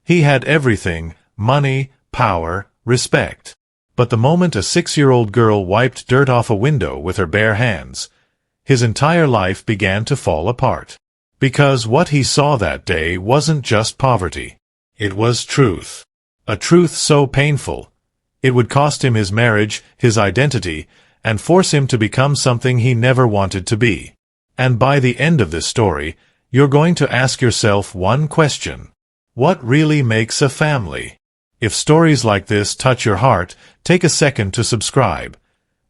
He had everything: money, power, respect. But the moment a 6-year-old girl wiped dirt off a window with her bare hands, his entire life began to fall apart. Because what he saw that day wasn't just poverty. It was truth. A truth so painful, it would cost him his marriage, his identity, and force him to become something he never wanted to be. And by the end of this story, you're going to ask yourself one question. What really makes a family? If stories like this touch your heart, take a second to subscribe,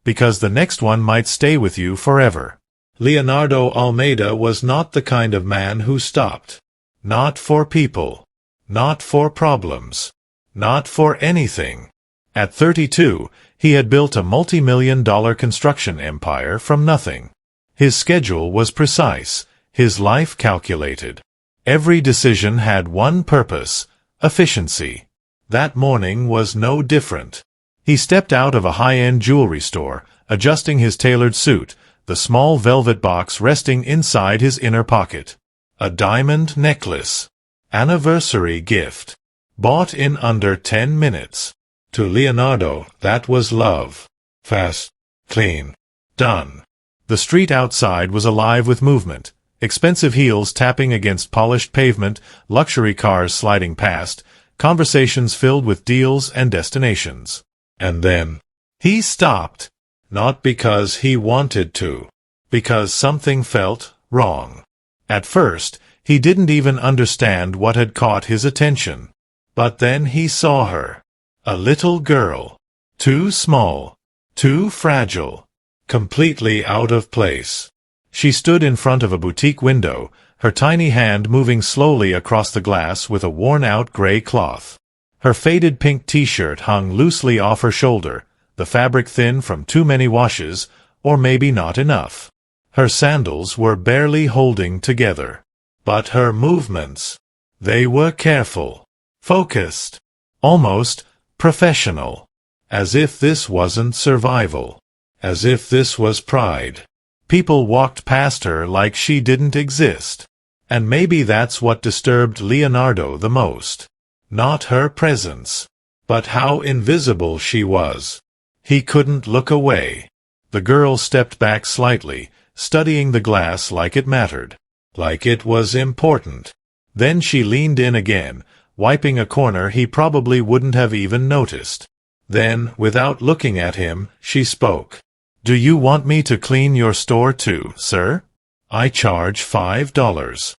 because the next one might stay with you forever. Leonardo Almeida was not the kind of man who stopped. Not for people. Not for problems. Not for anything. At 32, he had built a multi-million-dollar construction empire from nothing. His schedule was precise, his life calculated. Every decision had one purpose: efficiency. That morning was no different. He stepped out of a high-end jewelry store, adjusting his tailored suit, the small velvet box resting inside his inner pocket. A diamond necklace. Anniversary gift. Bought in under 10 minutes. To Leonardo, that was love. Fast, clean, done. The street outside was alive with movement. Expensive heels tapping against polished pavement, luxury cars sliding past, conversations filled with deals and destinations. And then, he stopped. Not because he wanted to. Because something felt wrong. At first, he didn't even understand what had caught his attention. But then he saw her. A little girl. Too small. Too fragile. Completely out of place. She stood in front of a boutique window, her tiny hand moving slowly across the glass with a worn-out gray cloth. Her faded pink t-shirt hung loosely off her shoulder, the fabric thin from too many washes, or maybe not enough. Her sandals were barely holding together. But her movements, they were careful, focused, almost professional. As if this wasn't survival. As if this was pride. People walked past her like she didn't exist. And maybe that's what disturbed Leonardo the most. Not her presence, but how invisible she was. He couldn't look away. The girl stepped back slightly, studying the glass like it mattered. Like it was important. Then she leaned in again, wiping a corner he probably wouldn't have even noticed. Then, without looking at him, she spoke. "Do you want me to clean your store too, sir? I charge $5.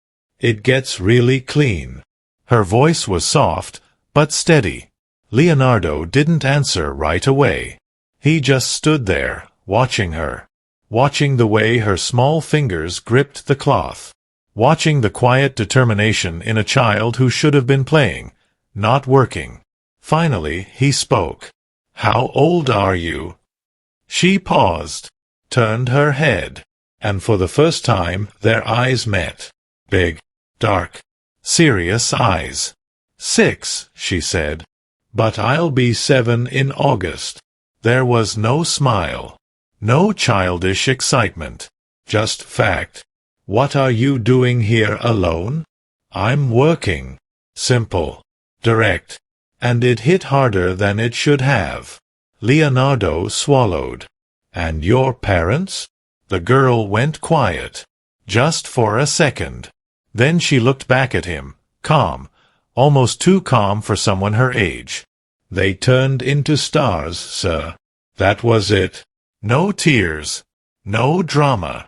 It gets really clean." Her voice was soft, but steady. Leonardo didn't answer right away. He just stood there, watching her. Watching the way her small fingers gripped the cloth. Watching the quiet determination in a child who should have been playing, not working. Finally, he spoke. "How old are you?" She paused, turned her head, and for the first time their eyes met. Big, dark, serious eyes. "6," she said. "But I'll be 7 in August." There was no smile. No childish excitement. Just fact. "What are you doing here alone?" "I'm working." Simple. Direct. And it hit harder than it should have. Leonardo swallowed. "And your parents?" The girl went quiet. Just for a second. Then she looked back at him, calm. Almost too calm for someone her age. "They turned into stars, sir." That was it. No tears. No drama.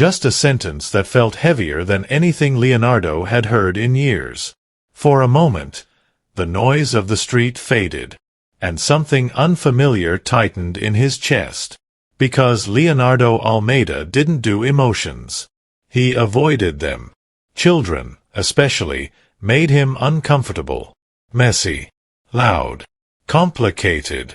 Just a sentence that felt heavier than anything Leonardo had heard in years. For a moment, the noise of the street faded, and something unfamiliar tightened in his chest. Because Leonardo Almeida didn't do emotions. He avoided them. Children, especially, made him uncomfortable. Messy. Loud. Complicated.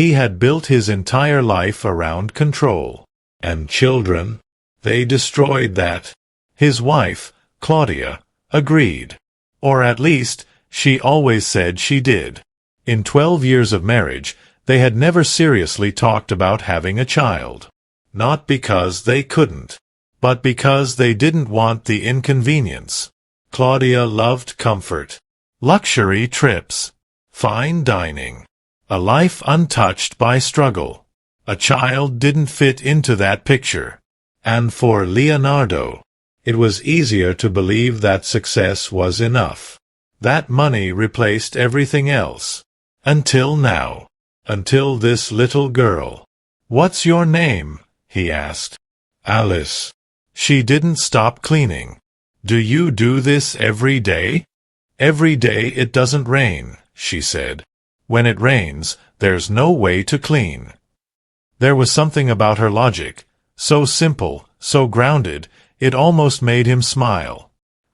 He had built his entire life around control. And children, they destroyed that. His wife, Claudia, agreed. Or at least, she always said she did. In 12 years of marriage, they had never seriously talked about having a child. Not because they couldn't, but because they didn't want the inconvenience. Claudia loved comfort. luxury trips, fine dining, a life untouched by struggle. A child didn't fit into that picture. And for Leonardo, it was easier to believe that success was enough. That money replaced everything else. Until now. Until this little girl. "What's your name?" he asked. "Alice." She didn't stop cleaning. "Do you do this every day?" "Every day it doesn't rain," she said. "When it rains, there's no way to clean." There was something about her logic, so simple, so grounded, it almost made him smile.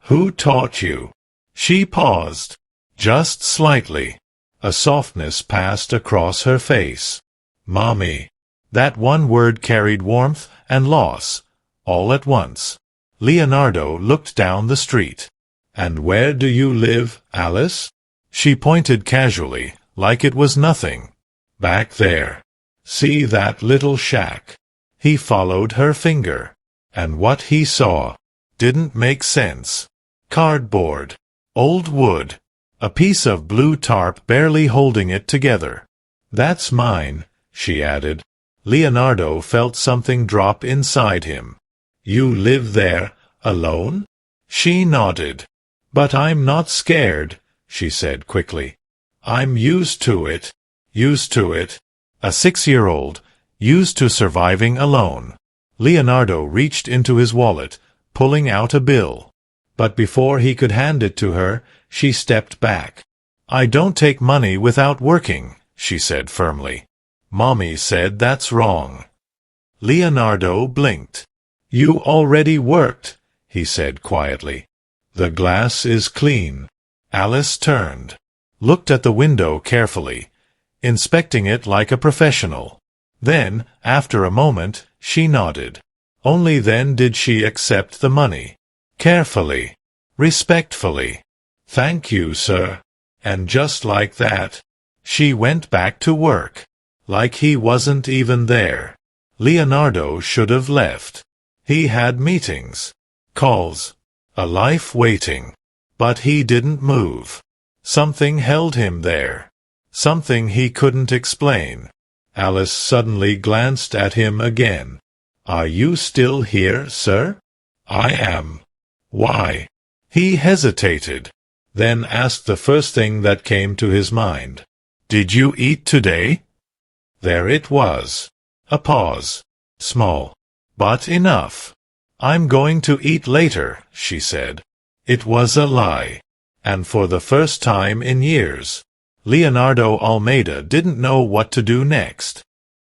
"Who taught you?" She paused. Just slightly. A softness passed across her face. "Mommy." That one word carried warmth and loss, all at once. Leonardo looked down the street. "And where do you live, Alice?" She pointed casually, like it was nothing. "Back there. See that little shack?" He followed her finger. And what he saw didn't make sense. Cardboard. Old wood. A piece of blue tarp barely holding it together. "That's mine," she added. Leonardo felt something drop inside him. "You live there, alone?" She nodded. "But I'm not scared," she said quickly. "I'm used to it. Used to it." A 6-year-old, used to surviving alone. Leonardo reached into his wallet, pulling out a bill. But before he could hand it to her, she stepped back. "I don't take money without working," she said firmly. "Mommy said that's wrong." Leonardo blinked. "You already worked," he said quietly. "The glass is clean." Alice turned, looked at the window carefully, inspecting it like a professional. Then, after a moment, she nodded. Only then did she accept the money. Carefully, respectfully. "Thank you, sir." And just like that, she went back to work. Like he wasn't even there. Leonardo should have left. He had meetings, calls, a life waiting. But he didn't move. Something held him there. Something he couldn't explain. Alice suddenly glanced at him again. "Are you still here, sir?" "I am." "Why?" He hesitated, then asked the first thing that came to his mind. "Did you eat today?" There it was. A pause. Small. But enough. "I'm going to eat later," she said. It was a lie. And for the first time in years, Leonardo Almeida didn't know what to do next.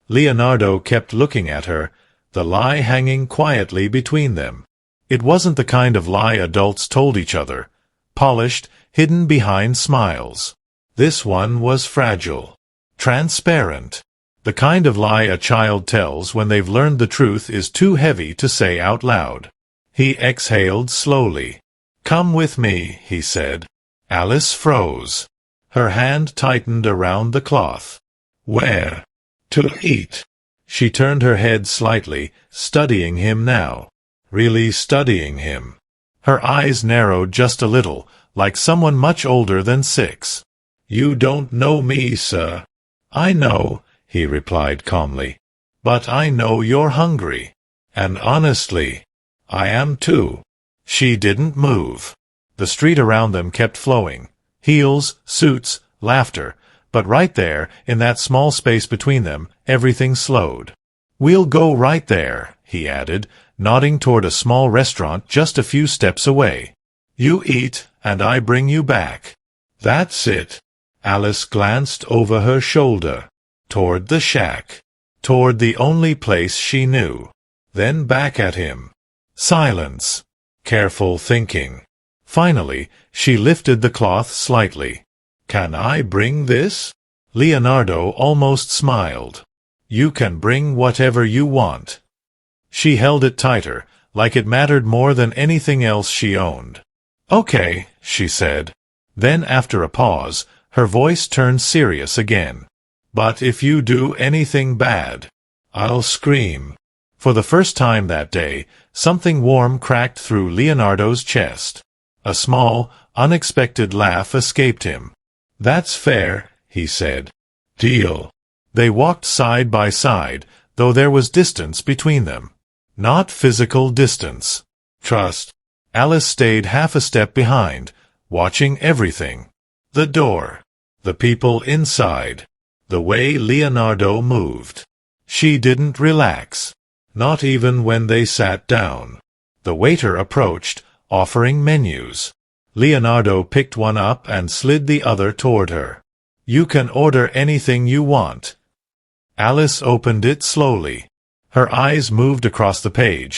Leonardo kept looking at her, the lie hanging quietly between them. It wasn't the kind of lie adults told each other, polished, hidden behind smiles. This one was fragile, transparent. The kind of lie a child tells when they've learned the truth is too heavy to say out loud. He exhaled slowly. "Come with me," he said. Alice froze. Her hand tightened around the cloth. "Where?" "To eat." She turned her head slightly, studying him now. Really studying him. Her eyes narrowed just a little, like someone much older than 6. "You don't know me, sir." "I know," he replied calmly. "But I know you're hungry. And honestly, I am too." She didn't move. The street around them kept flowing. Heels, suits, laughter. But right there, in that small space between them, everything slowed. "We'll go right there," he added, nodding toward a small restaurant just a few steps away. "You eat, and I bring you back." "That's it." Alice glanced over her shoulder. Toward the shack. Toward the only place she knew. Then back at him. Silence. Careful thinking. Finally, she lifted the cloth slightly. "Can I bring this?" Leonardo almost smiled. "You can bring whatever you want." She held it tighter, like it mattered more than anything else she owned. "Okay," she said. Then after a pause, her voice turned serious again. "But if you do anything bad, I'll scream." For the first time that day, something warm cracked through Leonardo's chest. A small, Unexpected laugh escaped him. "That's fair," he said. "Deal." They walked side by side, though there was distance between them. Not physical distance. Trust. Alice stayed half a step behind, watching everything. The door. The people inside. The way Leonardo moved. She didn't relax. Not even when they sat down. The waiter approached, offering menus. Leonardo picked one up and slid the other toward her. "You can order anything you want." Alice opened it slowly. Her eyes moved across the page,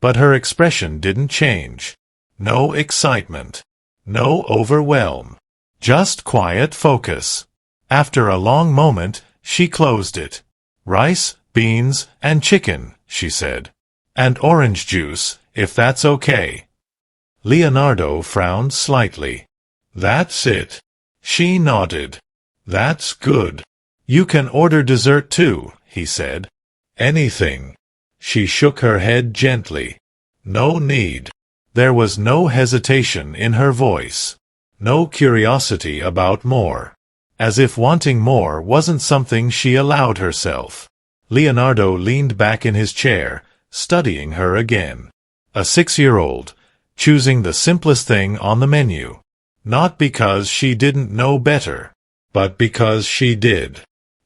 but her expression didn't change. No excitement. No overwhelm. Just quiet focus. After a long moment, she closed it. "Rice, beans, and chicken," she said. "And orange juice, if that's okay." Leonardo frowned slightly. "That's it." She nodded. "That's good." "You can order dessert too," he said. "Anything." She shook her head gently. "No need." There was no hesitation in her voice. No curiosity about more. As if wanting more wasn't something she allowed herself. Leonardo leaned back in his chair, studying her again. A 6-year-old, choosing the simplest thing on the menu. Not because she didn't know better, but because she did.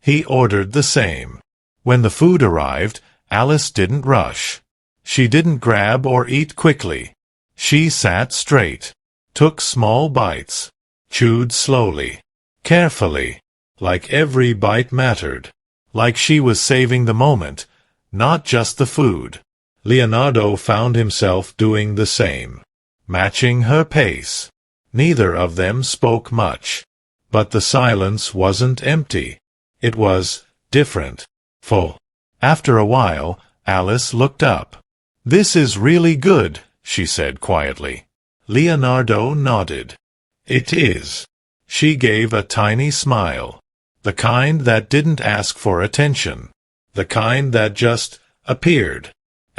He ordered the same. When the food arrived, Alice didn't rush. She didn't grab or eat quickly. She sat straight, took small bites, chewed slowly, carefully, like every bite mattered, like she was saving the moment, not just the food. Leonardo found himself doing the same, matching her pace. Neither of them spoke much, but the silence wasn't empty. It was different, full. After a while, Alice looked up. "This is really good," she said quietly. Leonardo nodded. "It is." She gave a tiny smile. The kind that didn't ask for attention. The kind that just appeared.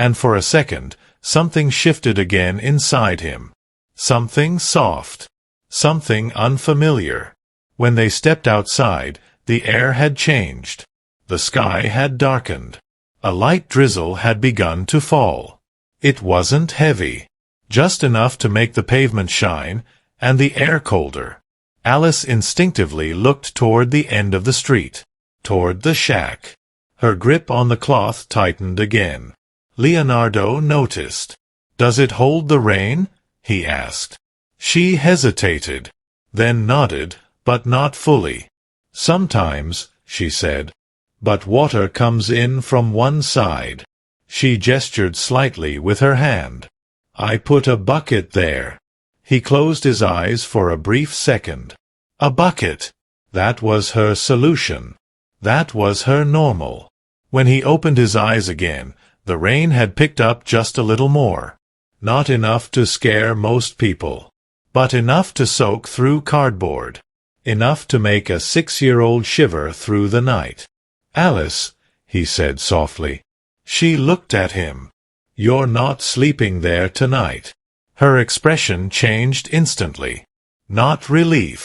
And for a second, something shifted again inside him. Something soft. Something unfamiliar. When they stepped outside, the air had changed. The sky had darkened. A light drizzle had begun to fall. It wasn't heavy. Just enough to make the pavement shine, and the air colder. Alice instinctively looked toward the end of the street. Toward the shack. Her grip on the cloth tightened again. Leonardo noticed. "Does it hold the rain?" he asked. She hesitated, then nodded, but not fully. "Sometimes," she said. "But water comes in from one side." She gestured slightly with her hand. "I put a bucket there." He closed his eyes for a brief second. A bucket. That was her solution. That was her normal. When he opened his eyes again, the rain had picked up just a little more. Not enough to scare most people, but enough to soak through cardboard. Enough to make a 6-year-old shiver through the night. "Alice," he said softly. She looked at him. "You're not sleeping there tonight." Her expression changed instantly. Not relief.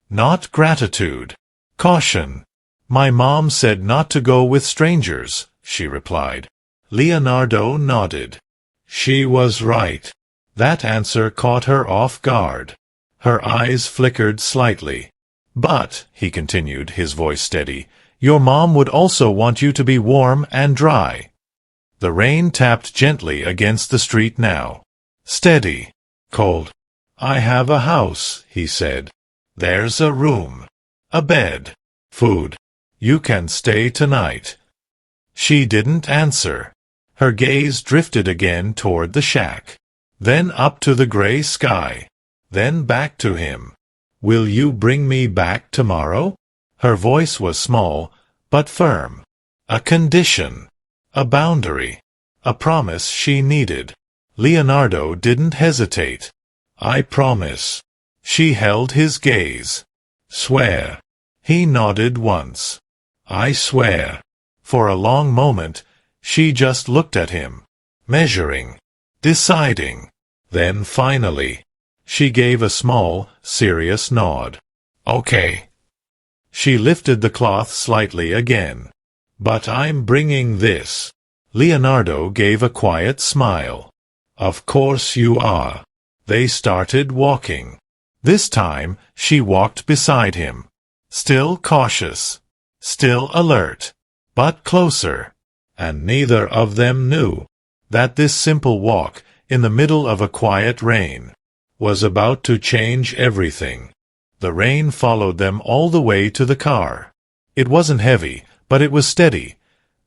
Not gratitude. Caution. "My mom said not to go with strangers," she replied. Leonardo nodded. She was right. That answer caught her off guard. Her eyes flickered slightly. "But," he continued, his voice steady, "your mom would also want you to be warm and dry." The rain tapped gently against the street now. Steady. Cold. "I have a house," he said. "There's a room. A bed. Food. You can stay tonight." She didn't answer. Her gaze drifted again toward the shack. Then up to the gray sky. Then back to him. "Will you bring me back tomorrow?" Her voice was small, but firm. A condition. A boundary. A promise she needed. Leonardo didn't hesitate. "I promise." She held his gaze. "Swear." He nodded once. "I swear." For a long moment, she just looked at him, measuring, deciding. Then finally, She gave a small, serious nod. Okay. She lifted the cloth slightly again. But I'm bringing this. Leonardo gave a quiet smile. Of course you are. They started walking. This time, she walked beside him. Still cautious. Still alert. But closer. And neither of them knew that this simple walk, in the middle of a quiet rain, was about to change everything. The rain followed them all the way to the car. It wasn't heavy, but it was steady,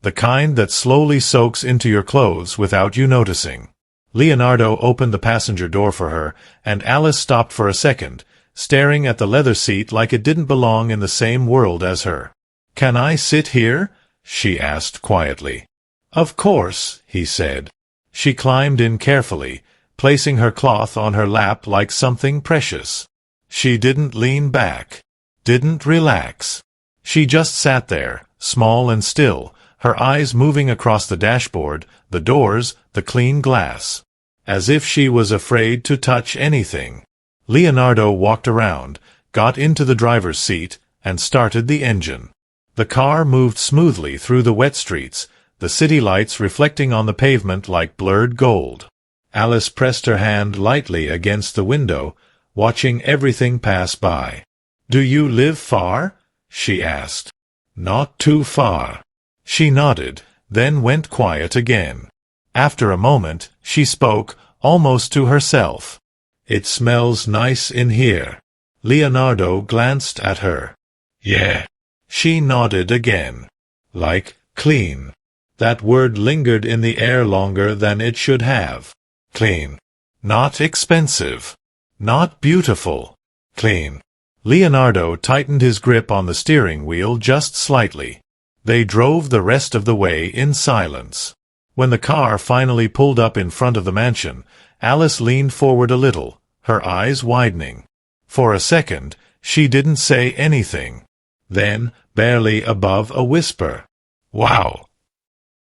the kind that slowly soaks into your clothes without you noticing. Leonardo opened the passenger door for her, and Alice stopped for a second, staring at the leather seat like it didn't belong in the same world as her. "Can I sit here?" she asked quietly. "Of course," he said. She climbed in carefully, placing her cloth on her lap like something precious. She didn't lean back, didn't relax. She just sat there, small and still, her eyes moving across the dashboard, the doors, the clean glass, as if she was afraid to touch anything. Leonardo walked around, got into the driver's seat, and started the engine. The car moved smoothly through the wet streets, the city lights reflecting on the pavement like blurred gold. Alice pressed her hand lightly against the window, watching everything pass by. "Do you live far?" she asked. "Not too far." She nodded, then went quiet again. After a moment, she spoke, almost to herself. "It smells nice in here." Leonardo glanced at her. "Yeah." She nodded again. "Like clean." That word lingered in the air longer than it should have. Clean. Not expensive. Not beautiful. Clean. Leonardo tightened his grip on the steering wheel just slightly. They drove the rest of the way in silence. When the car finally pulled up in front of the mansion, Alice leaned forward a little, her eyes widening. For a second, she didn't say anything. Then, barely above a whisper, "Wow!"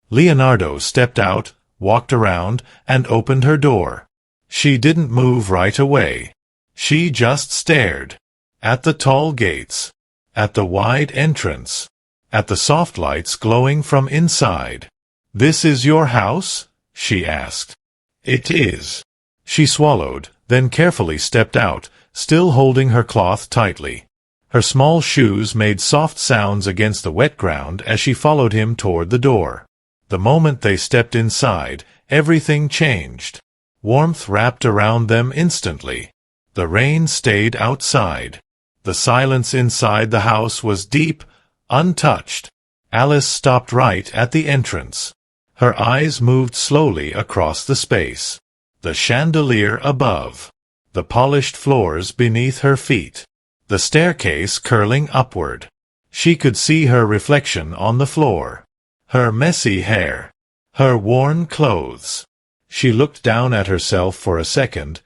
Leonardo stepped out, walked around, and opened her door. She didn't move right away. She just stared. At the tall gates. At the wide entrance. At the soft lights glowing from inside. "This is your house?" she asked. "It is." She swallowed, then carefully stepped out, still holding her cloth tightly. Her small shoes made soft sounds against the wet ground as she followed him toward the door. The moment they stepped inside, everything changed. Warmth wrapped around them instantly. The rain stayed outside. The silence inside the house was deep, untouched. Alice stopped right at the entrance. Her eyes moved slowly across the space. The chandelier above. The polished floors beneath her feet. The staircase curling upward. She could see her reflection on the floor. Her messy hair. Her worn clothes. She looked down at herself for a second,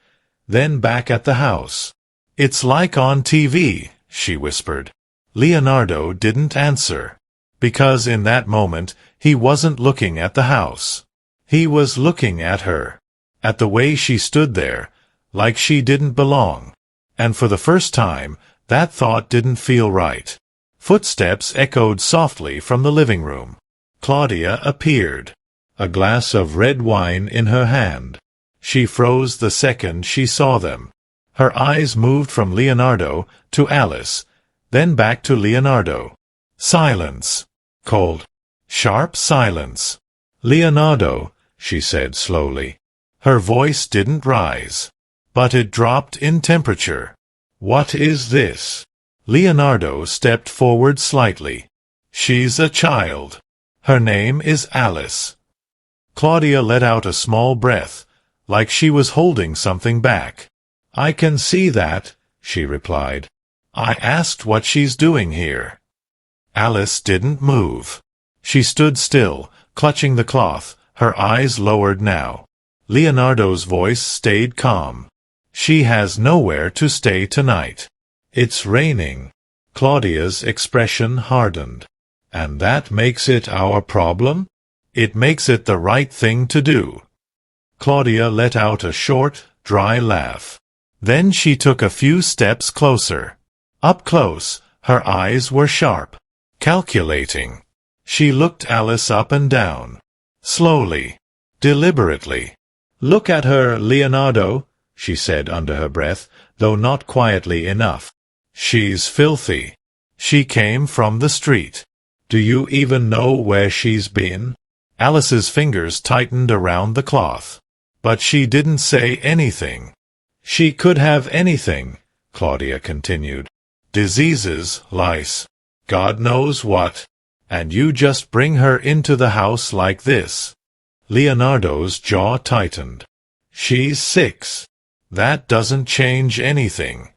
then back at the house. "It's like on TV," she whispered. Leonardo didn't answer. Because in that moment, he wasn't looking at the house. He was looking at her. At the way she stood there, like she didn't belong. And for the first time, that thought didn't feel right. Footsteps echoed softly from the living room. Claudia appeared. A glass of red wine in her hand. She froze the second she saw them. Her eyes moved from Leonardo to Alice, then back to Leonardo. Silence. Cold. Sharp silence. "Leonardo," she said slowly. Her voice didn't rise, but it dropped in temperature. "What is this?" Leonardo stepped forward slightly. "She's a child. Her name is Alice." Claudia let out a small breath, like she was holding something back. "I can see that," she replied. "I asked what she's doing here." Alice didn't move. She stood still, clutching the cloth, her eyes lowered now. Leonardo's voice stayed calm. "She has nowhere to stay tonight. It's raining." Claudia's expression hardened. "And that makes it our problem?" "It makes it the right thing to do." Claudia let out a short, dry laugh. Then she took a few steps closer. Up close, her eyes were sharp, calculating. She looked Alice up and down. Slowly, deliberately. "Look at her, Leonardo," she said under her breath, though not quietly enough. "She's filthy. She came from the street. Do you even know where she's been?" Alice's fingers tightened around the cloth. But she didn't say anything. "She could have anything," Claudia continued. "Diseases, lice, God knows what. And you just bring her into the house like this." Leonardo's jaw tightened. "She's 6. That doesn't change anything."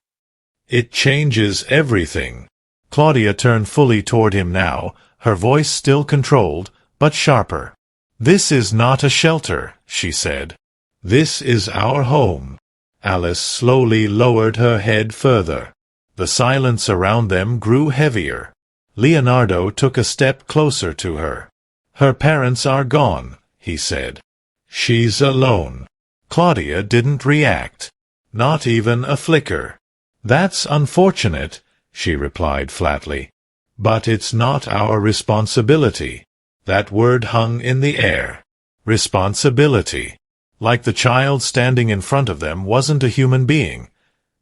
"It changes everything." Claudia turned fully toward him now, her voice still controlled, but sharper. "This is not a shelter," she said. "This is our home." Alice slowly lowered her head further. The silence around them grew heavier. Leonardo took a step closer to her. "Her parents are gone," he said. "She's alone." Claudia didn't react. Not even a flicker. "That's unfortunate," she replied flatly. "But it's not our responsibility." That word hung in the air. Responsibility. Like the child standing in front of them wasn't a human being.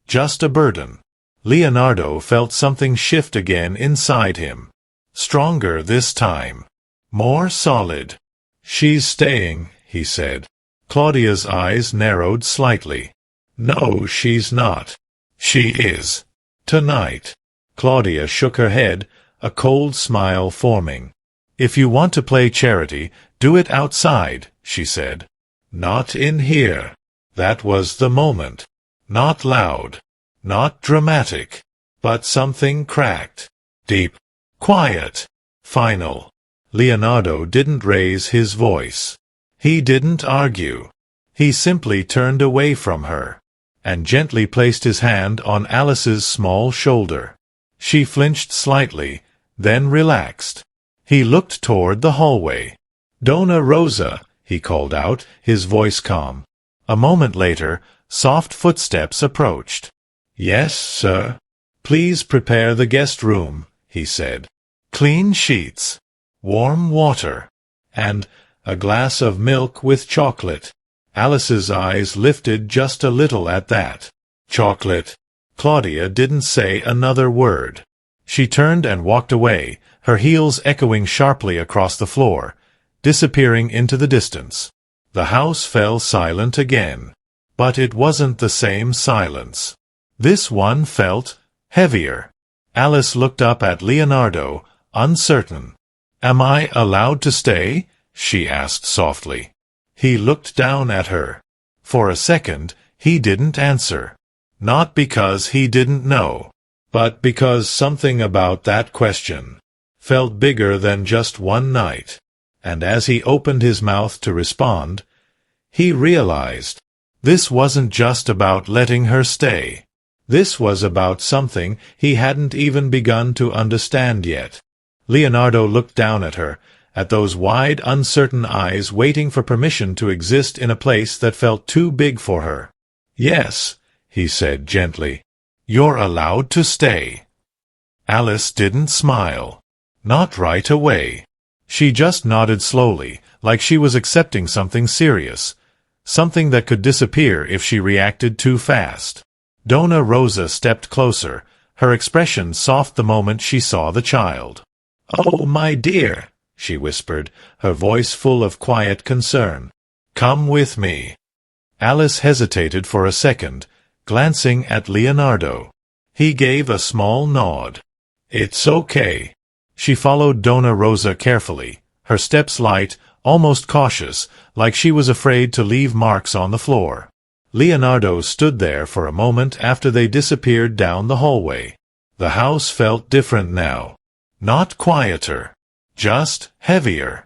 Just a burden. Leonardo felt something shift again inside him. Stronger this time. More solid. "She's staying," he said. Claudia's eyes narrowed slightly. "No, she's not." "She is. Tonight." Claudia shook her head, a cold smile forming. "If you want to play charity, do it outside," she said. "Not in here." That was the moment. Not loud. Not dramatic. But something cracked. Deep. Quiet. Final. Leonardo didn't raise his voice. He didn't argue. He simply turned away from her, and gently placed his hand on Alice's small shoulder. She flinched slightly, then relaxed. He looked toward the hallway. "Donna Rosa," he called out, his voice calm. A moment later, soft footsteps approached. "Yes, sir." "Please prepare the guest room," he said. "Clean sheets, warm water, and a glass of milk with chocolate." Alice's eyes lifted just a little at that. "Chocolate." Claudia didn't say another word. She turned and walked away, her heels echoing sharply across the floor, disappearing into the distance. The house fell silent again. But it wasn't the same silence. This one felt heavier. Alice looked up at Leonardo, uncertain. "Am I allowed to stay?" she asked softly. He looked down at her. For a second, he didn't answer. Not because he didn't know, but because something about that question felt bigger than just one night. And as he opened his mouth to respond, he realized this wasn't just about letting her stay. This was about something he hadn't even begun to understand yet. Leonardo looked down at her, at those wide, uncertain eyes waiting for permission to exist in a place that felt too big for her. "Yes," he said gently. "You're allowed to stay." Alice didn't smile. Not right away. She just nodded slowly, like she was accepting something serious, something that could disappear if she reacted too fast. Donna Rosa stepped closer, her expression soft the moment she saw the child. "Oh, my dear," she whispered, her voice full of quiet concern. "Come with me." Alice hesitated for a second, glancing at Leonardo. He gave a small nod. "It's okay." She followed Donna Rosa carefully, her steps light, almost cautious, like she was afraid to leave marks on the floor. Leonardo stood there for a moment after they disappeared down the hallway. The house felt different now. Not quieter. Just heavier.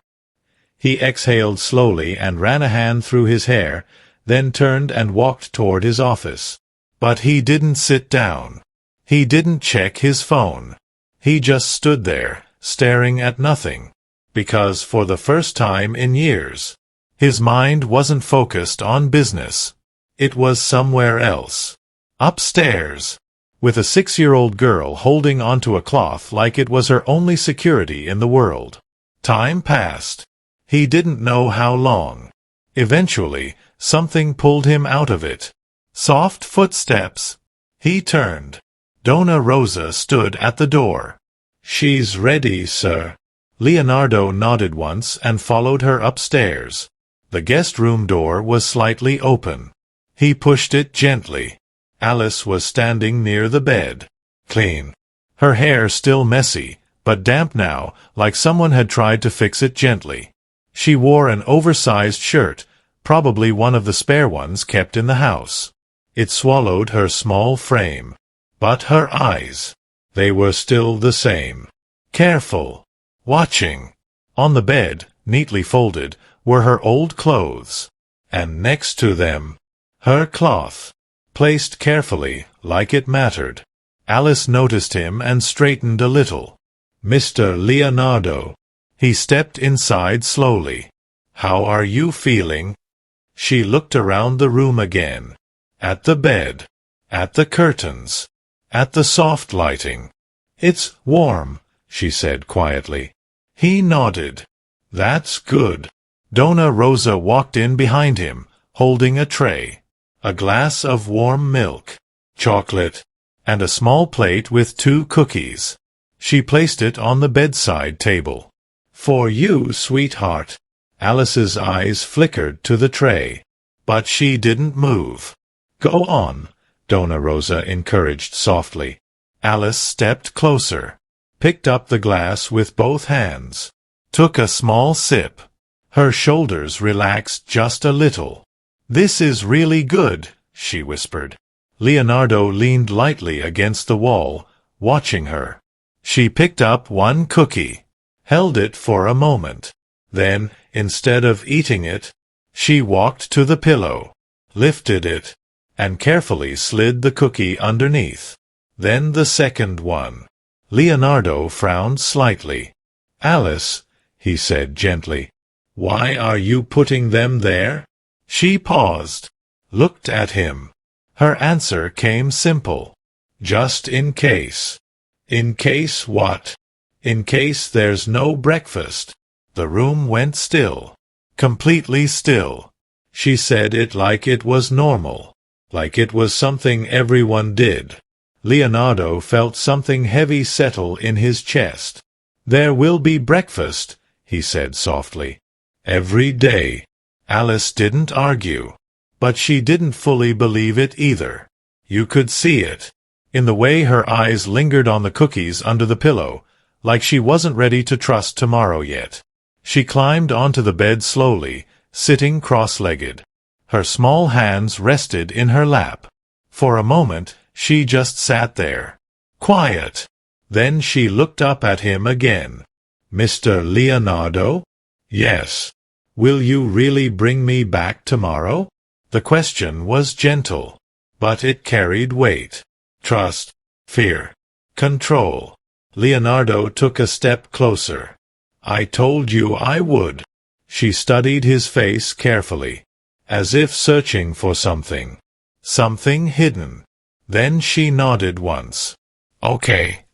He exhaled slowly and ran a hand through his hair, then turned and walked toward his office. But he didn't sit down. He didn't check his phone. He just stood there, staring at nothing. Because for the first time in years, his mind wasn't focused on business. It was somewhere else. Upstairs. With a 6-year-old girl holding onto a cloth like it was her only security in the world. Time passed. He didn't know how long. Eventually, something pulled him out of it. Soft footsteps. He turned. Donna Rosa stood at the door. "She's ready, sir." Leonardo nodded once and followed her upstairs. The guest room door was slightly open. He pushed it gently. Alice was standing near the bed. Clean. Her hair still messy, but damp now, like someone had tried to fix it gently. She wore an oversized shirt, probably one of the spare ones kept in the house. It swallowed her small frame. But her eyes, they were still the same. Careful. Watching. On the bed, neatly folded, were her old clothes. And next to them, her cloth. Placed carefully, like it mattered. Alice noticed him and straightened a little. "Mr. Leonardo." He stepped inside slowly. "How are you feeling?" She looked around the room again. At the bed. At the curtains. At the soft lighting. "It's warm," she said quietly. He nodded. "That's good." Donna Rosa walked in behind him, holding a tray. A glass of warm milk, chocolate, and a small plate with 2 cookies. She placed it on the bedside table. "For you, sweetheart." Alice's eyes flickered to the tray. But she didn't move. "Go on," Donna Rosa encouraged softly. Alice stepped closer, picked up the glass with both hands, took a small sip. Her shoulders relaxed just a little. "This is really good," she whispered. Leonardo leaned lightly against the wall, watching her. She picked up one cookie, held it for a moment. Then, instead of eating it, she walked to the pillow, lifted it, and carefully slid the cookie underneath. Then the second one. Leonardo frowned slightly. "Alice," he said gently, "why are you putting them there?" She paused, looked at him. Her answer came simple. "Just in case." "In case what?" "In case there's no breakfast." The room went still. Completely still. She said it like it was normal. Like it was something everyone did. Leonardo felt something heavy settle in his chest. "There will be breakfast," he said softly. "Every day." Alice didn't argue. But she didn't fully believe it either. You could see it. In the way her eyes lingered on the cookies under the pillow, like she wasn't ready to trust tomorrow yet. She climbed onto the bed slowly, sitting cross-legged. Her small hands rested in her lap. For a moment, she just sat there. Quiet. Then she looked up at him again. "Mr. Leonardo?" "Yes." "Will you really bring me back tomorrow?" The question was gentle, but it carried weight. Trust, fear, control. Leonardo took a step closer. "I told you I would." She studied his face carefully, as if searching for something. Something hidden. Then she nodded once. "Okay."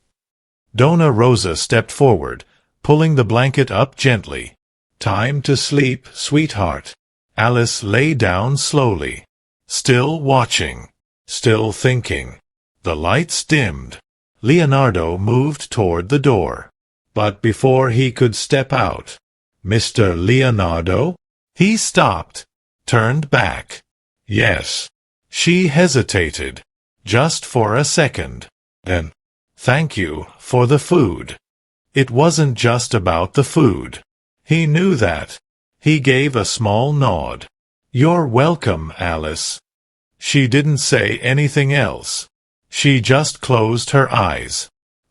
Donna Rosa stepped forward, pulling the blanket up gently. "Time to sleep, sweetheart." Alice lay down slowly, still watching, still thinking. The lights dimmed. Leonardo moved toward the door. But before he could step out, "Mr. Leonardo?" He stopped, turned back. "Yes." She hesitated, just for a second. Then, "Thank you for the food." It wasn't just about the food. He knew that. He gave a small nod. "You're welcome, Alice." She didn't say anything else. She just closed her eyes,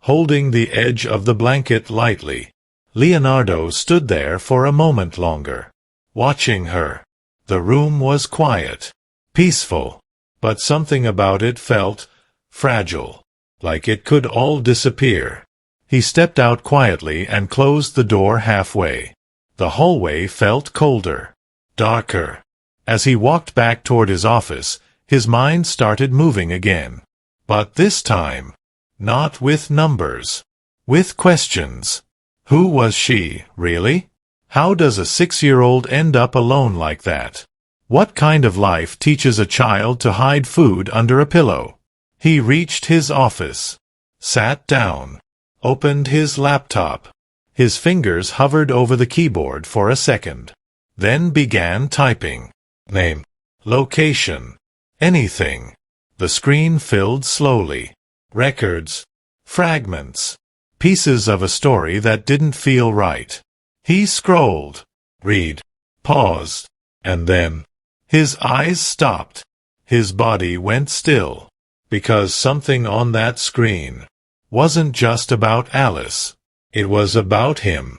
holding the edge of the blanket lightly. Leonardo stood there for a moment longer, watching her. The room was quiet, peaceful, but something about it felt fragile, like it could all disappear. He stepped out quietly and closed the door halfway. The hallway felt colder, darker. As he walked back toward his office, His mind started moving again. But this time, not with numbers. With questions. Who was she, really? How does a 6-year-old end up alone like that? What kind of life teaches a child to hide food under a pillow? He reached his office. Sat down. Opened his laptop. His fingers hovered over the keyboard for a second. Then began typing. Name. Location. Anything. The screen filled slowly. Records. Fragments. Pieces of a story that didn't feel right. He scrolled. Read. Paused. And then his eyes stopped. His body went still. Because something on that screen wasn't just about Alice. It was about him.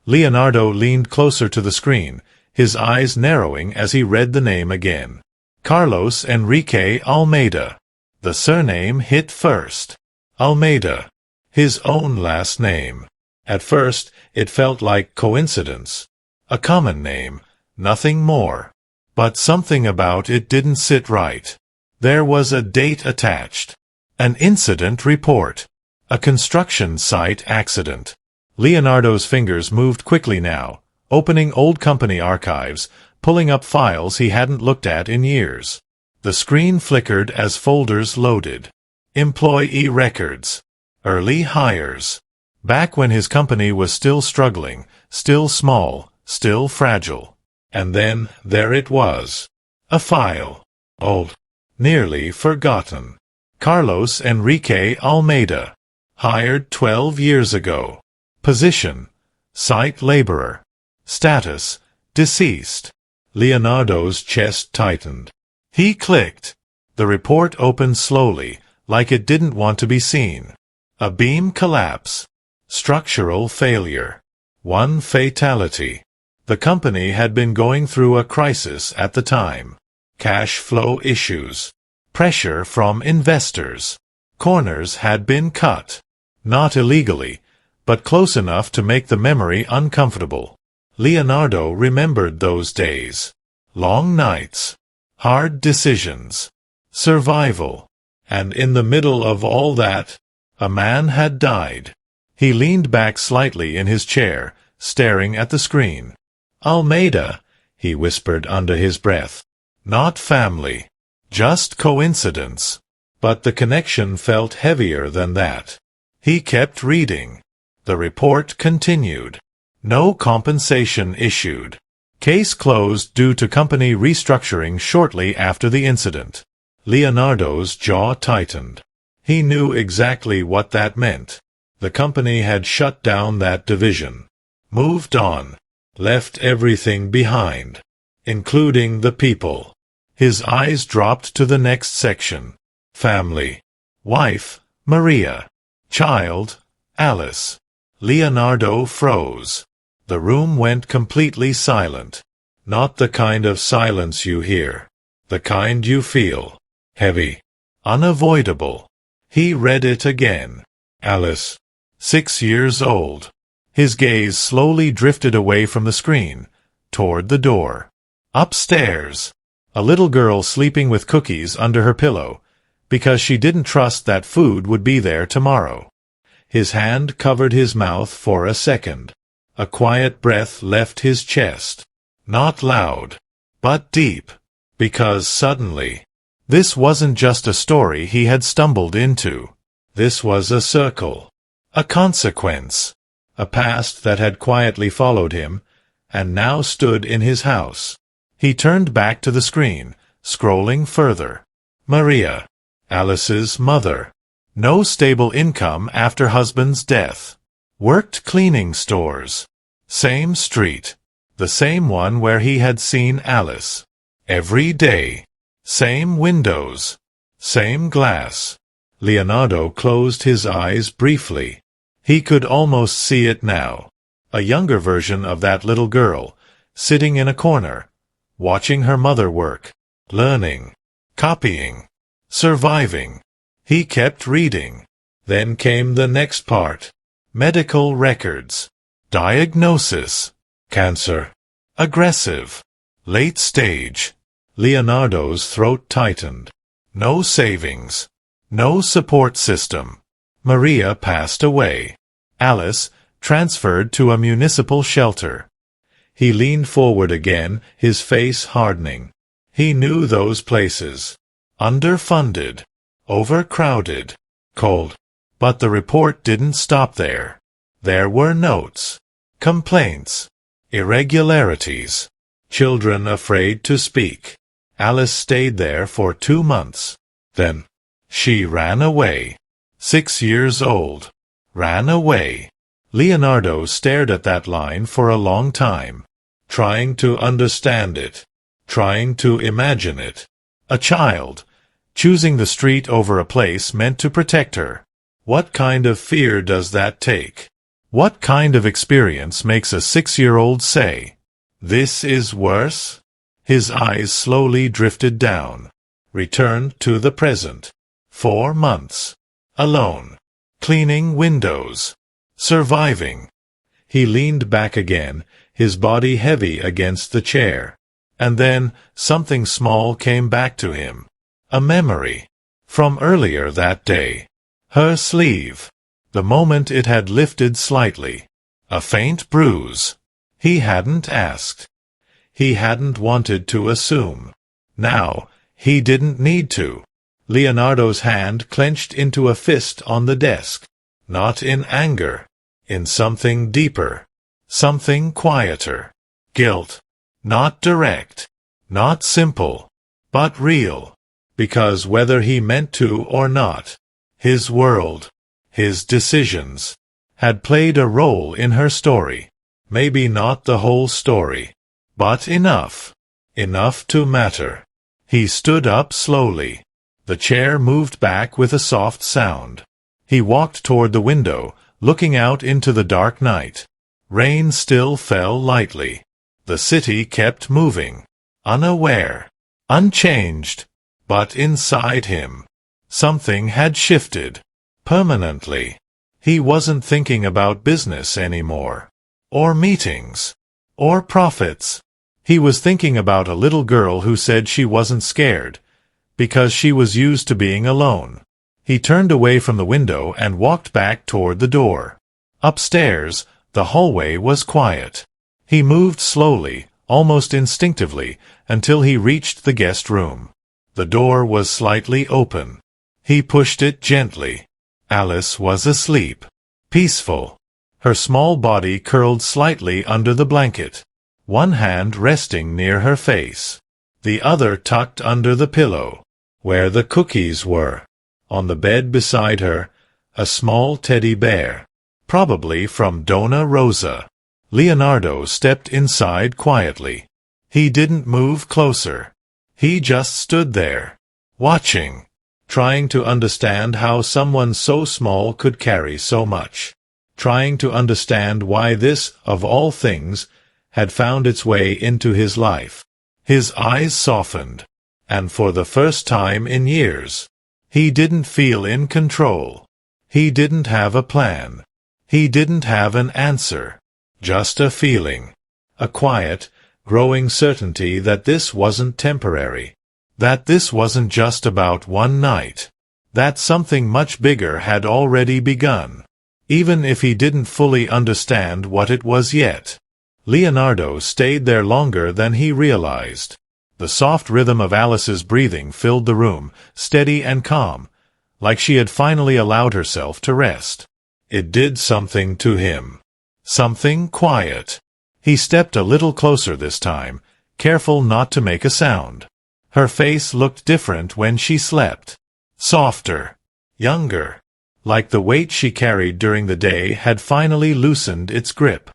Leonardo leaned closer to the screen, his eyes narrowing as he read the name again. Carlos Enrique Almeida. The surname hit first. Almeida. His own last name. At first, it felt like coincidence. A common name, nothing more. But something about it didn't sit right. There was a date attached. An incident report. A construction site accident. Leonardo's fingers moved quickly now, opening old company archives, pulling up files he hadn't looked at in years. The screen flickered as folders loaded. Employee records. Early hires. Back when his company was still struggling, still small, still fragile. And then, there it was. A file. Old. Nearly forgotten. Carlos Enrique Almeida. Hired 12 years ago. Position. Site laborer. Status. Deceased. Leonardo's chest tightened. He clicked. The report opened slowly, like it didn't want to be seen. A beam collapse. Structural failure. One fatality. The company had been going through a crisis at the time. Cash flow issues. Pressure from investors. Corners had been cut. Not illegally, but close enough to make the memory uncomfortable. Leonardo remembered those days. Long nights. Hard decisions. Survival. And in the middle of all that, a man had died. He leaned back slightly in his chair, staring at the screen. Almeida, he whispered under his breath. Not family. Just coincidence. But the connection felt heavier than that. He kept reading. The report continued. No compensation issued. Case closed due to company restructuring shortly after the incident. Leonardo's jaw tightened. He knew exactly what that meant. The company had shut down that division. Moved on. Left everything behind. Including the people. His eyes dropped to the next section. Family. Wife, Maria. Child, Alice. Leonardo froze. The room went completely silent. Not the kind of silence you hear. The kind you feel. Heavy. Unavoidable. He read it again. Alice. 6 years old. His gaze slowly drifted away from the screen, toward the door. Upstairs. A little girl sleeping with cookies under her pillow, because she didn't trust that food would be there tomorrow. His hand covered his mouth for a second. A quiet breath left his chest. Not loud, but deep. Because suddenly, this wasn't just a story he had stumbled into. This was a circle. A consequence. A past that had quietly followed him, and now stood in his house. He turned back to the screen, scrolling further. Maria. Alice's mother. No stable income after husband's death. Worked cleaning stores. Same street. The same one where he had seen Alice. Every day. Same windows. Same glass. Leonardo closed his eyes briefly. He could almost see it now. A younger version of that little girl, sitting in a corner, watching her mother work, learning, copying, surviving. He kept reading. Then came the next part. Medical records. Diagnosis. Cancer. Aggressive. Late stage. Leonardo's throat tightened. No savings. No support system. Maria passed away. Alice transferred to a municipal shelter. He leaned forward again, his face hardening. He knew those places. Underfunded. Overcrowded. Cold. But the report didn't stop there. There were notes. Complaints. Irregularities. Children afraid to speak. Alice stayed there for 2 months. Then, she ran away. 6 years old. Ran away. Leonardo stared at that line for a long time, trying to understand it, trying to imagine it. A child, choosing the street over a place meant to protect her. What kind of fear does that take? What kind of experience makes a 6-year-old say, "This is worse"? His eyes slowly drifted down, returned to the present. 4 months. Alone. Cleaning windows. Surviving. He leaned back again, his body heavy against the chair. And then, something small came back to him. A memory. From earlier that day. Her sleeve. The moment it had lifted slightly. A faint bruise. He hadn't asked. He hadn't wanted to assume. Now, he didn't need to. Leonardo's hand clenched into a fist on the desk. Not in anger. In something deeper. Something quieter. Guilt. Not direct. Not simple. But real. Because whether he meant to or not, his world, his decisions, had played a role in her story. Maybe not the whole story. But enough. Enough to matter. He stood up slowly. The chair moved back with a soft sound. He walked toward the window, looking out into the dark night. Rain still fell lightly. The city kept moving. Unaware. Unchanged. But inside him, something had shifted. Permanently. He wasn't thinking about business anymore. Or meetings. Or profits. He was thinking about a little girl who said she wasn't scared, because she was used to being alone. He turned away from the window and walked back toward the door. Upstairs, the hallway was quiet. He moved slowly, almost instinctively, until he reached the guest room. The door was slightly open. He pushed it gently. Alice was asleep. Peaceful. Her small body curled slightly under the blanket, one hand resting near her face, the other tucked under the pillow, where the cookies were. On the bed beside her, a small teddy bear, probably from Donna Rosa. Leonardo stepped inside quietly. He didn't move closer. He just stood there, watching, trying to understand how someone so small could carry so much, trying to understand why this, of all things, had found its way into his life. His eyes softened, and for the first time in years, he didn't feel in control. He didn't have a plan. He didn't have an answer. Just a feeling. A quiet, growing certainty that this wasn't temporary. That this wasn't just about one night. That something much bigger had already begun. Even if he didn't fully understand what it was yet. Leonardo stayed there longer than he realized. The soft rhythm of Alice's breathing filled the room, steady and calm, like she had finally allowed herself to rest. It did something to him. Something quiet. He stepped a little closer this time, careful not to make a sound. Her face looked different when she slept. Softer. Younger. Like the weight she carried during the day had finally loosened its grip.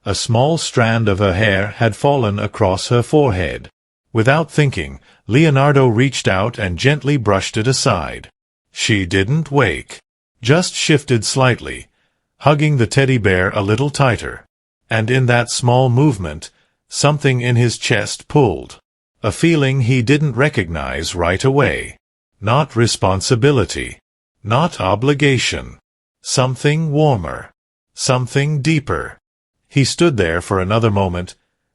A small strand of her hair had fallen across her forehead. Without thinking, Leonardo reached out and gently brushed it aside. She didn't wake. Just shifted slightly, hugging the teddy bear a little tighter. And in that small movement, something in his chest pulled. A feeling he didn't recognize right away. Not responsibility. Not obligation. Something warmer. Something deeper. He stood there for another moment,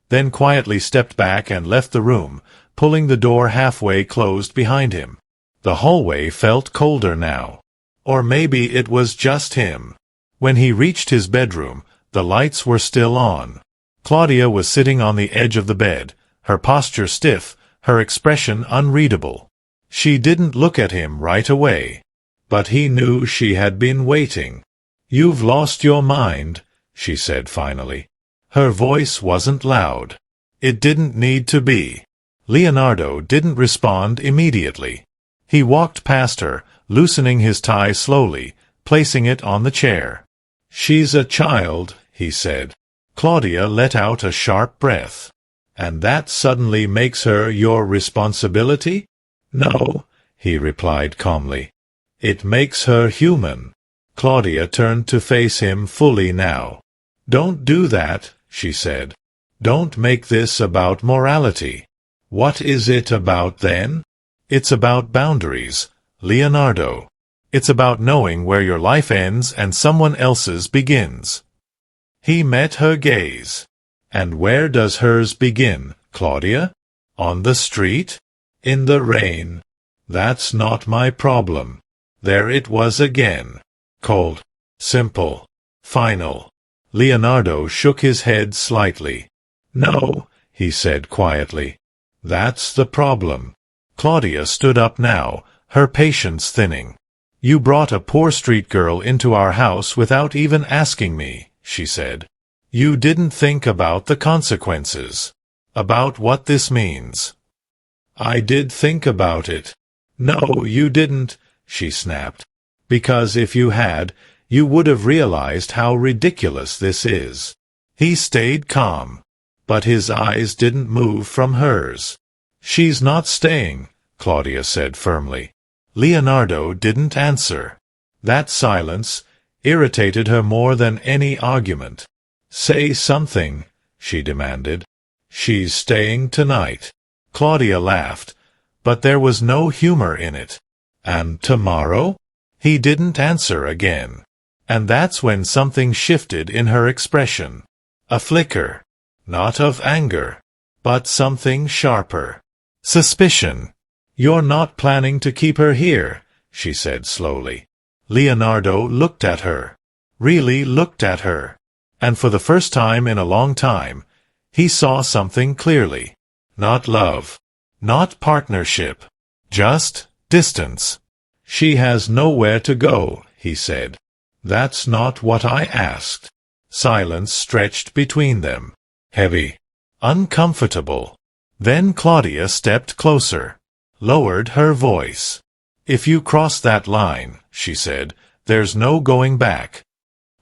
then quietly stepped back and left the room, pulling the door halfway closed behind him. The hallway felt colder now. Or maybe it was just him. When he reached his bedroom, the lights were still on. Claudia was sitting on the edge of the bed, her posture stiff, her expression unreadable. She didn't look at him right away. But he knew she had been waiting. "You've lost your mind," she said finally. Her voice wasn't loud. It didn't need to be. Leonardo didn't respond immediately. He walked past her, loosening his tie slowly, placing it on the chair. "She's a child," he said. Claudia let out a sharp breath. "And that suddenly makes her your responsibility?" "No," he replied calmly. "It makes her human." Claudia turned to face him fully now. "Don't do that," she said. "Don't make this about morality." "What is it about then?" "It's about boundaries, Leonardo. It's about knowing where your life ends and someone else's begins." He met her gaze. "And where does hers begin, Claudia? On the street? In the rain? That's not my problem." There it was again. Cold, simple, final. Leonardo shook his head slightly. "No," he said quietly. "That's the problem." Claudia stood up now, her patience thinning. "You brought a poor street girl into our house without even asking me," she said. "You didn't think about the consequences. About what this means." "I did think about it." "No, you didn't," she snapped. "Because if you had, you would have realized how ridiculous this is." He stayed calm, but his eyes didn't move from hers. "She's not staying," Claudia said firmly. Leonardo didn't answer. That silence irritated her more than any argument. "Say something," she demanded. "She's staying tonight." Claudia laughed, but there was no humor in it. "And tomorrow?" He didn't answer again. And that's when something shifted in her expression. A flicker. Not of anger, but something sharper. Suspicion. "You're not planning to keep her here," she said slowly. Leonardo looked at her. Really looked at her. And for the first time in a long time, he saw something clearly. Not love. Not partnership. Just distance. "She has nowhere to go," he said. "That's not what I asked." Silence stretched between them. Heavy. Uncomfortable. Then Claudia stepped closer. Lowered her voice. "If you cross that line," she said, "there's no going back."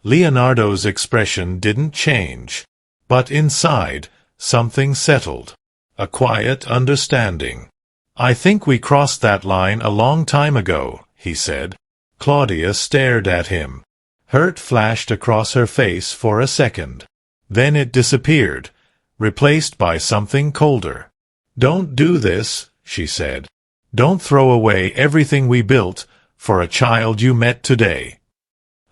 Leonardo's expression didn't change. But inside, something settled. A quiet understanding. "I think we crossed that line a long time ago," he said. Claudia stared at him. Hurt flashed across her face for a second. Then it disappeared, replaced by something colder. "Don't do this," she said. "Don't throw away everything we built for a child you met today."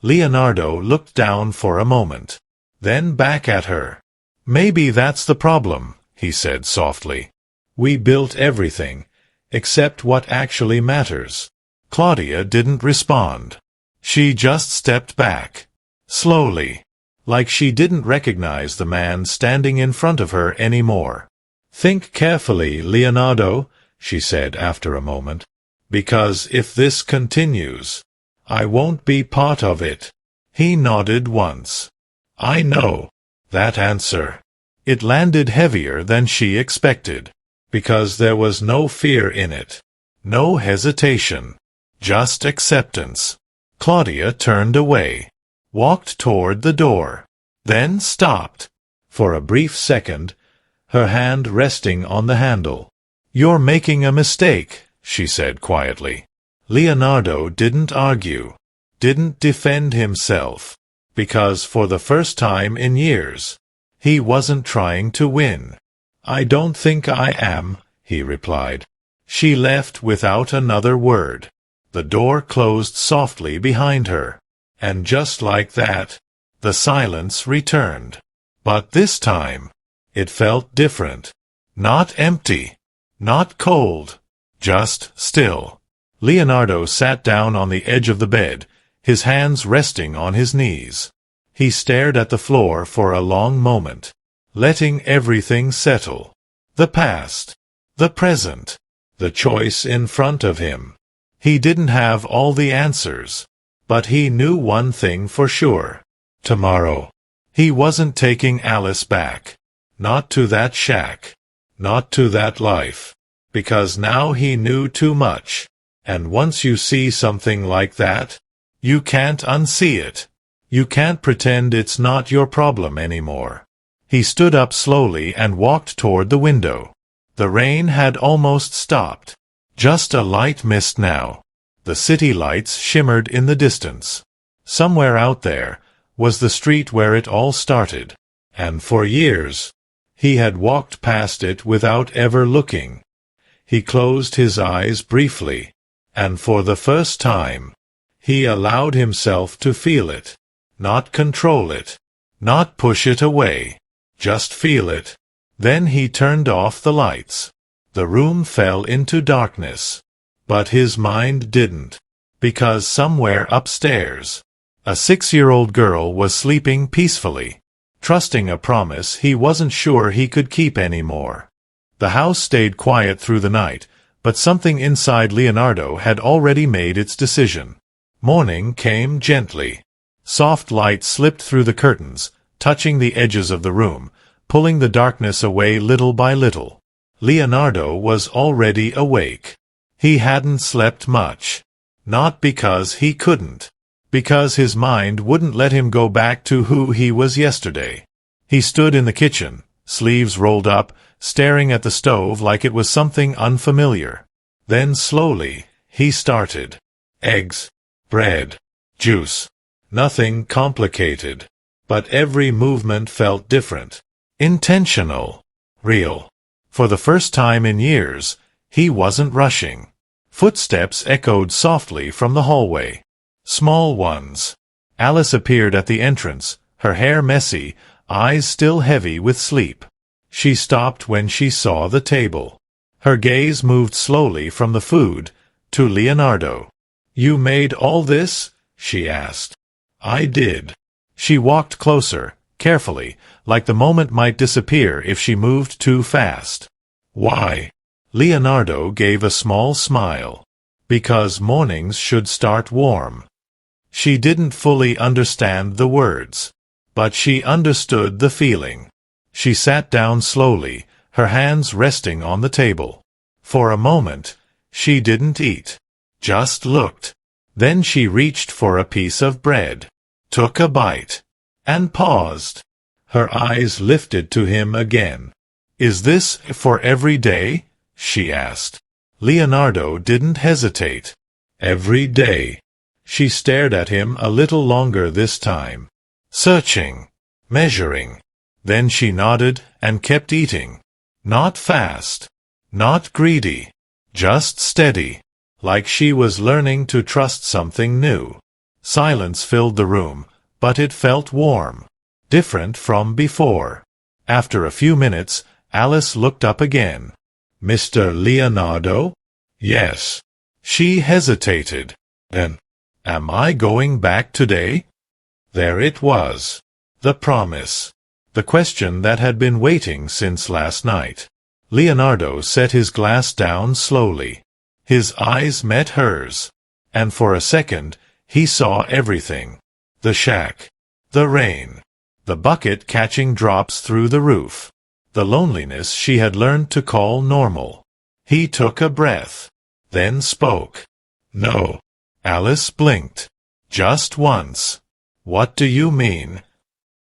Leonardo looked down for a moment, then back at her. "Maybe that's the problem," he said softly. "We built everything, except what actually matters." Claudia didn't respond. She just stepped back, slowly, like she didn't recognize the man standing in front of her anymore. "Think carefully, Leonardo," she said after a moment, "because if this continues, I won't be part of it." He nodded once. "I know." That answer. It landed heavier than she expected, because there was no fear in it. No hesitation. Just acceptance. Claudia turned away, walked toward the door, then stopped, for a brief second, her hand resting on the handle. "You're making a mistake," she said quietly. Leonardo didn't argue, didn't defend himself, because for the first time in years, he wasn't trying to win. "I don't think I am," he replied. She left without another word. The door closed softly behind her, and just like that, the silence returned. But this time, it felt different. Not empty, not cold, just still. Leonardo sat down on the edge of the bed, his hands resting on his knees. He stared at the floor for a long moment, letting everything settle. The past, the present, the choice in front of him. He didn't have all the answers, but he knew one thing for sure. Tomorrow. He wasn't taking Alice back. Not to that shack. Not to that life. Because now he knew too much. And once you see something like that, you can't unsee it. You can't pretend it's not your problem anymore. He stood up slowly and walked toward the window. The rain had almost stopped. Just a light mist now. The city lights shimmered in the distance. Somewhere out there was the street where it all started. And for years, he had walked past it without ever looking. He closed his eyes briefly, and for the first time, he allowed himself to feel it. Not control it. Not push it away. Just feel it. Then he turned off the lights. The room fell into darkness. But his mind didn't. Because somewhere upstairs, a 6-year-old girl was sleeping peacefully, trusting a promise he wasn't sure he could keep anymore. The house stayed quiet through the night, but something inside Leonardo had already made its decision. Morning came gently. Soft light slipped through the curtains, touching the edges of the room, pulling the darkness away little by little. Leonardo was already awake. He hadn't slept much. Not because he couldn't. Because his mind wouldn't let him go back to who he was yesterday. He stood in the kitchen, sleeves rolled up, staring at the stove like it was something unfamiliar. Then slowly, he started. Eggs, bread, juice. Nothing complicated. But every movement felt different. Intentional. Real. For the first time in years, he wasn't rushing. Footsteps echoed softly from the hallway. Small ones. Alice appeared at the entrance, her hair messy, eyes still heavy with sleep. She stopped when she saw the table. Her gaze moved slowly from the food to Leonardo. "You made all this?" she asked. "I did." She walked closer, carefully, like the moment might disappear if she moved too fast. "Why?" Leonardo gave a small smile. "Because mornings should start warm." She didn't fully understand the words, but she understood the feeling. She sat down slowly, her hands resting on the table. For a moment, she didn't eat, just looked. Then she reached for a piece of bread, took a bite, and paused. Her eyes lifted to him again. "Is this for every day?" she asked. Leonardo didn't hesitate. "Every day." She stared at him a little longer this time, searching, measuring. Then she nodded and kept eating. Not fast, not greedy, just steady, like she was learning to trust something new. Silence filled the room, but it felt warm, different from before. After a few minutes, Alice looked up again. "Mr. Leonardo?" "Yes." She hesitated. Then, "Am I going back today?" There it was. The promise. The question that had been waiting since last night. Leonardo set his glass down slowly. His eyes met hers. And for a second, he saw everything. The shack. The rain. The bucket catching drops through the roof. The loneliness she had learned to call normal. He took a breath. Then spoke. "No." Alice blinked. "Just once." "What do you mean?"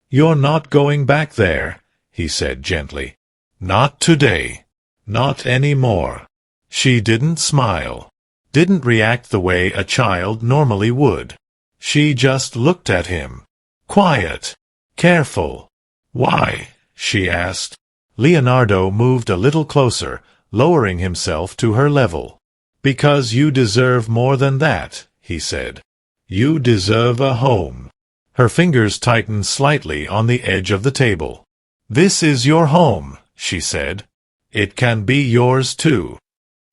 "You're not going back there," he said gently. "Not today. Not anymore." She didn't smile. Didn't react the way a child normally would. She just looked at him. Quiet. Careful. "Why?" she asked. Leonardo moved a little closer, lowering himself to her level. "Because you deserve more than that," he said. "You deserve a home." Her fingers tightened slightly on the edge of the table. "This is your home," she said. "It can be yours too."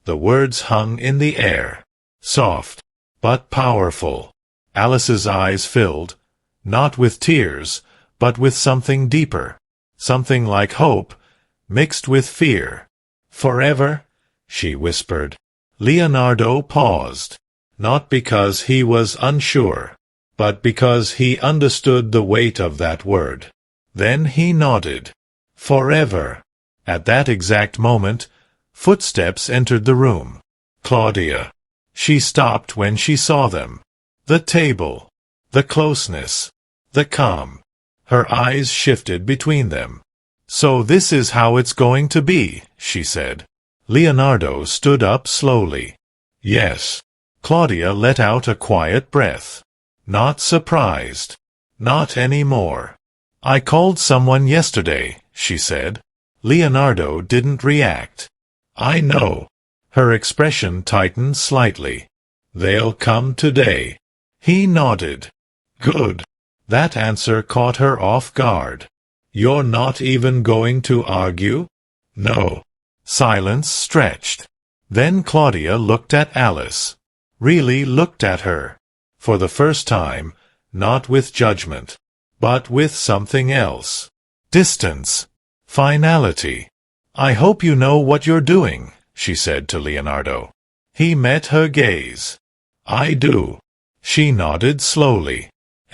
The words hung in the air. soft, but powerful. Alice's eyes filled, not with tears, but with something deeper, something like hope, mixed with fear. "Forever?" she whispered. Leonardo paused, not because he was unsure, but because he understood the weight of that word. Then he nodded. "Forever." At that exact moment, footsteps entered the room. Claudia. She stopped when she saw them. The table, the closeness, the calm. Her eyes shifted between them. "So this is how it's going to be," she said. Leonardo stood up slowly. "Yes." Claudia let out a quiet breath. Not surprised. Not anymore. "I called someone yesterday," she said. Leonardo didn't react. "I know." Her expression tightened slightly. "They'll come today." He nodded. "Good." That answer caught her off guard. "You're not even going to argue?" "No." Silence stretched. Then Claudia looked at Alice. Really looked at her. For the first time, not with judgment, but with something else. Distance. Finality. "I hope you know what you're doing," she said to Leonardo. He met her gaze. "I do." She nodded slowly.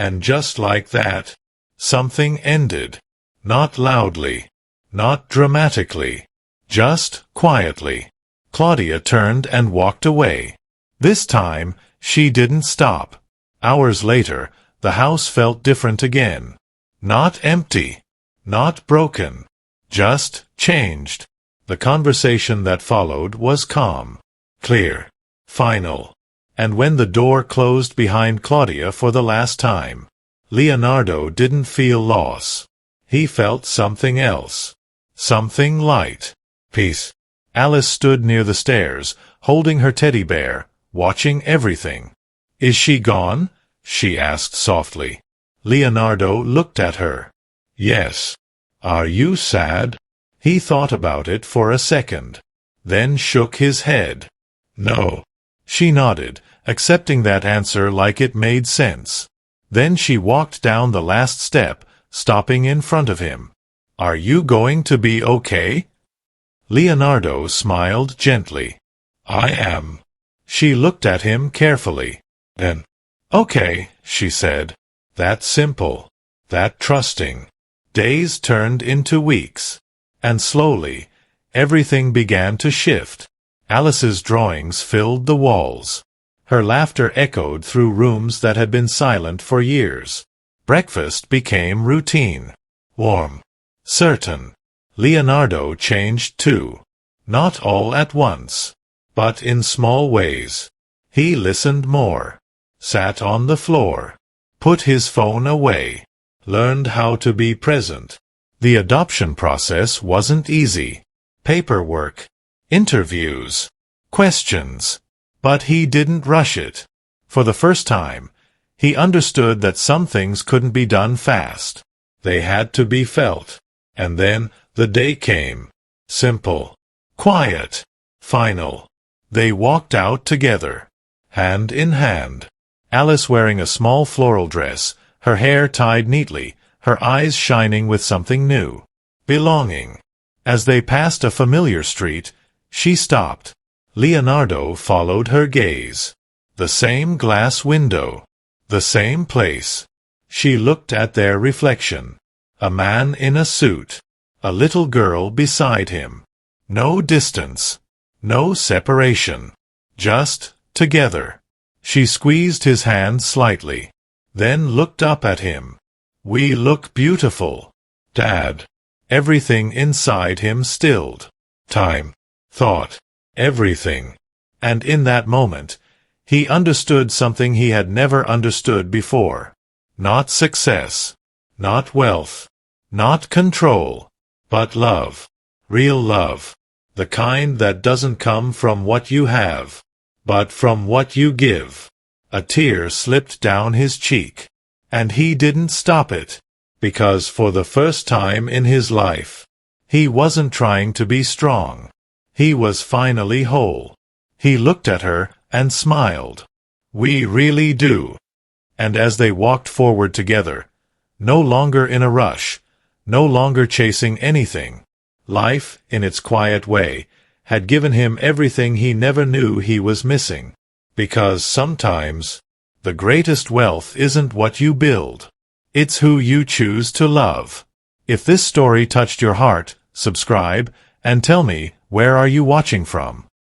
And just like that, something ended. Not loudly. Not dramatically. Just quietly. Claudia turned and walked away. This time, she didn't stop. Hours later, the house felt different again. Not empty. Not broken. Just changed. The conversation that followed was calm, clear, final. And when the door closed behind Claudia for the last time, Leonardo didn't feel loss. He felt something else. Something light. Peace. Alice stood near the stairs, holding her teddy bear, watching everything. "Is she gone?" she asked softly. Leonardo looked at her. "Yes." "Are you sad?" He thought about it for a second, then shook his head. "No." She nodded, accepting that answer like it made sense. Then she walked down the last step, stopping in front of him. "Are you going to be okay?" Leonardo smiled gently. "I am." She looked at him carefully. Then, "Okay," she said. That simple. That trusting. Days turned into weeks. And slowly, everything began to shift. Alice's drawings filled the walls. Her laughter echoed through rooms that had been silent for years. Breakfast became routine. Warm. Certain. Leonardo changed too. Not all at once, but in small ways. He listened more. Sat on the floor. Put his phone away. Learned how to be present. The adoption process wasn't easy. Paperwork. Interviews. Questions. But he didn't rush it. For the first time, he understood that some things couldn't be done fast. They had to be felt. And then the day came. Simple. Quiet. Final. They walked out together. Hand in hand. Alice wearing a small floral dress, her hair tied neatly, her eyes shining with something new. Belonging. As they passed a familiar street, she stopped. Leonardo followed her gaze. The same glass window. The same place. She looked at their reflection. A man in a suit. A little girl beside him. No distance. No separation. Just together. She squeezed his hand slightly. Then looked up at him. "We look beautiful, Dad." Everything inside him stilled. Time. Thought. Everything. And in that moment, he understood something he had never understood before. Not success. Not wealth. Not control. But love. Real love. The kind that doesn't come from what you have, but from what you give. A tear slipped down his cheek. And he didn't stop it. Because for the first time in his life, he wasn't trying to be strong. He was finally whole. He looked at her, and smiled. We really do. And as they walked forward together, no longer in a rush, no longer chasing anything, life, in its quiet way, had given him everything he never knew he was missing. Because sometimes, the greatest wealth isn't what you build. It's who you choose to love. If this story touched your heart, subscribe, and tell me, where are you watching from?